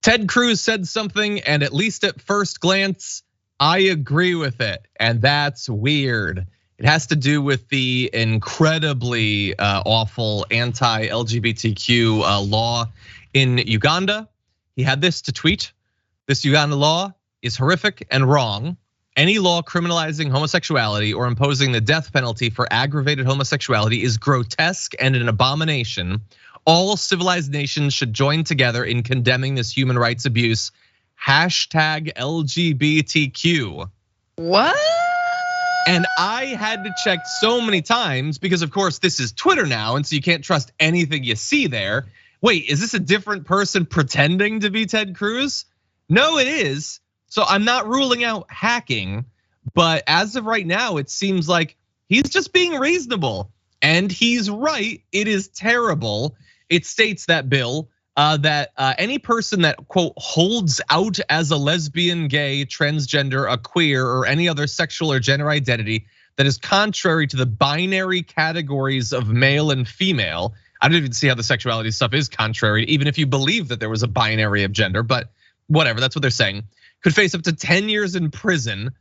Ted Cruz said something, and at least at first glance, I agree with it, and that's weird. It has to do with the incredibly awful anti-LGBTQ law in Uganda. He had this to tweet: "This Uganda law is horrific and wrong. Any law criminalizing homosexuality or imposing the death penalty for aggravated homosexuality is grotesque and an abomination. All civilized nations should join together in condemning this human rights abuse. Hashtag LGBTQ." What? And I had to check so many times because, of course, this is Twitter now, and so you can't trust anything you see there. Wait, is this a different person pretending to be Ted Cruz? No, it is. So I'm not ruling out hacking, but as of right now, it seems like he's just being reasonable. And he's right, it is terrible. It states, that bill, that any person that, quote, holds out as a lesbian, gay, transgender, a queer, or any other sexual or gender identity that is contrary to the binary categories of male and female. I don't even see how the sexuality stuff is contrary, even if you believe that there was a binary of gender, but whatever, that's what they're saying, could face up to 10 years in prison.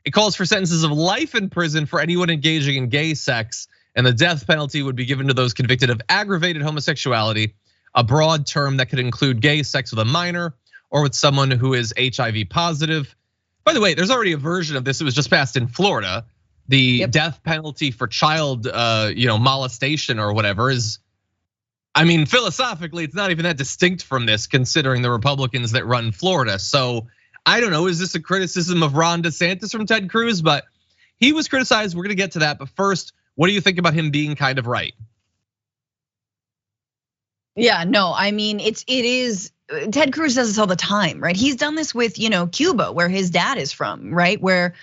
It calls for sentences of life in prison for anyone engaging in gay sex, and the death penalty would be given to those convicted of aggravated homosexuality, a broad term that could include gay sex with a minor or with someone who is HIV positive. By the way, there's already a version of this. It was just passed in Florida. The death penalty for child molestation or whatever is, I mean, philosophically, it's not even that distinct from this, considering the Republicans that run Florida. So I don't know, is this a criticism of Ron DeSantis from Ted Cruz? But he was criticized, we're gonna get to that. But first, what do you think about him being kind of right? Yeah, no, I mean, it is, Ted Cruz does this all the time, right? He's done this with, Cuba, where his dad is from, right? Where,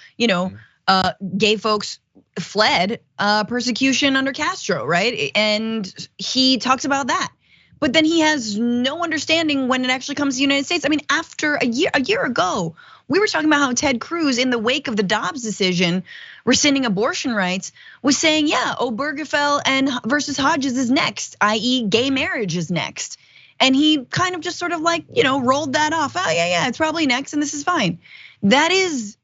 gay folks fled persecution under Castro, right? And he talks about that. But then he has no understanding when it actually comes to the United States. I mean, after a year ago, we were talking about how Ted Cruz, in the wake of the Dobbs decision, rescinding abortion rights, was saying, yeah, Obergefell and versus Hodges is next, i.e. gay marriage is next. And he kind of just sort of like, rolled that off. Oh yeah, it's probably next and this is fine. That is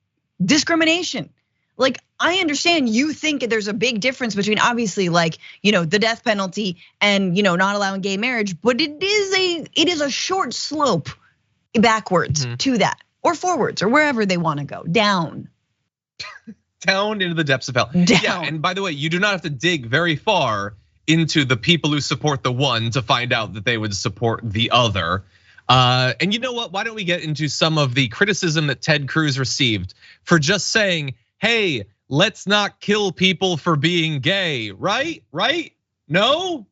discrimination. Like, I understand you think there's a big difference between obviously like, the death penalty and not allowing gay marriage, but it is a short slope backwards to that, or forwards, or wherever they want to go, down. Down into the depths of hell. Down. Yeah, and by the way, you do not have to dig very far into the people who support the one to find out that they would support the other. And you know what? Why don't we get into some of the criticism that Ted Cruz received for just saying, hey, let's not kill people for being gay, right? No?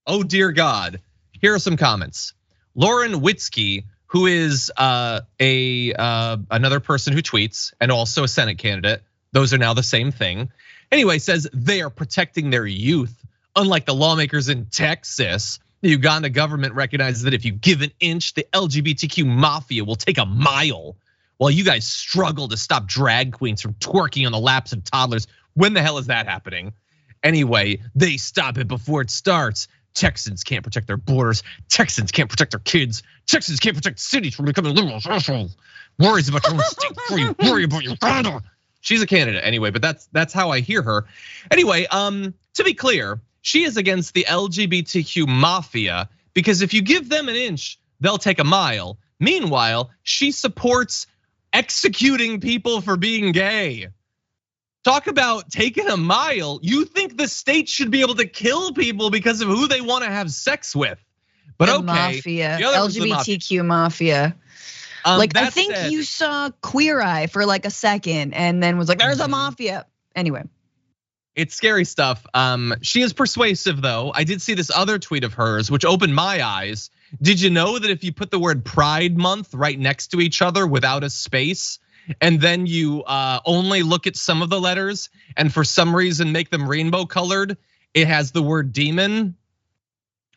Oh dear God. Here are some comments. Lauren Witzke, who is another person who tweets and also a Senate candidate. Those are now the same thing. Anyway, says they are protecting their youth. Unlike the lawmakers in Texas, the Uganda government recognizes that if you give an inch, the LGBTQ mafia will take a mile. While you guys struggle to stop drag queens from twerking on the laps of toddlers, when the hell is that happening? Anyway, they stop it before it starts. Texans can't protect their borders. Texans can't protect their kids. Texans can't protect cities from becoming liberal. Worries about your own state before you worry about Uganda. She's a candidate anyway, but that's how I hear her. Anyway, to be clear, she is against the LGBTQ mafia because if you give them an inch, they'll take a mile. Meanwhile, she supports executing people for being gay. Talk about taking a mile. You think the state should be able to kill people because of who they want to have sex with. But the okay, mafia, LGBTQ mafia. Like I think you saw Queer Eye for like a second and then was like, there's a mafia. Anyway. It's scary stuff. She is persuasive though. I did see this other tweet of hers, which opened my eyes. Did you know that if you put the word Pride Month right next to each other without a space, and then you only look at some of the letters and for some reason make them rainbow colored, it has the word demon?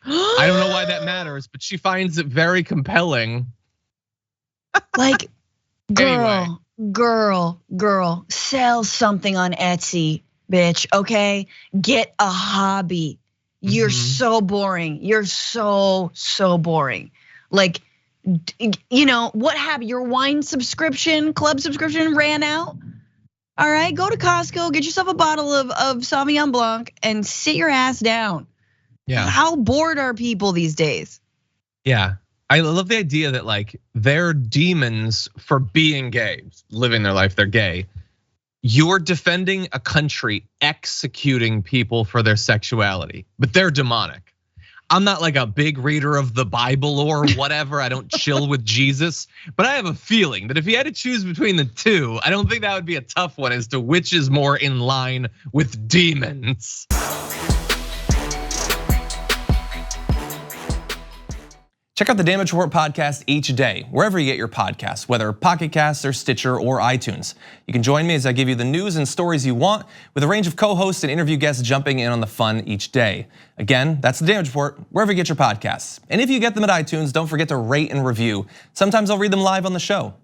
I don't know why that matters, but she finds it very compelling. Like, girl, sell something on Etsy, bitch, okay? Get a hobby. You're so boring. You're so boring. Like, What happened? Your wine subscription, club subscription ran out. All right, go to Costco, get yourself a bottle of Sauvignon Blanc and sit your ass down. Yeah. How bored are people these days? Yeah. I love the idea that like they're demons for being gay, living their life, they're gay. You're defending a country executing people for their sexuality, but they're demonic. I'm not like a big reader of the Bible or whatever. I don't chill with Jesus, but I have a feeling that if he had to choose between the two, I don't think that would be a tough one as to which is more in line with demons. Check out the Damage Report podcast each day, wherever you get your podcasts, whether Pocket Casts or Stitcher or iTunes. You can join me as I give you the news and stories you want, with a range of co-hosts and interview guests jumping in on the fun each day. Again, that's the Damage Report, wherever you get your podcasts. And if you get them at iTunes, don't forget to rate and review. Sometimes I'll read them live on the show.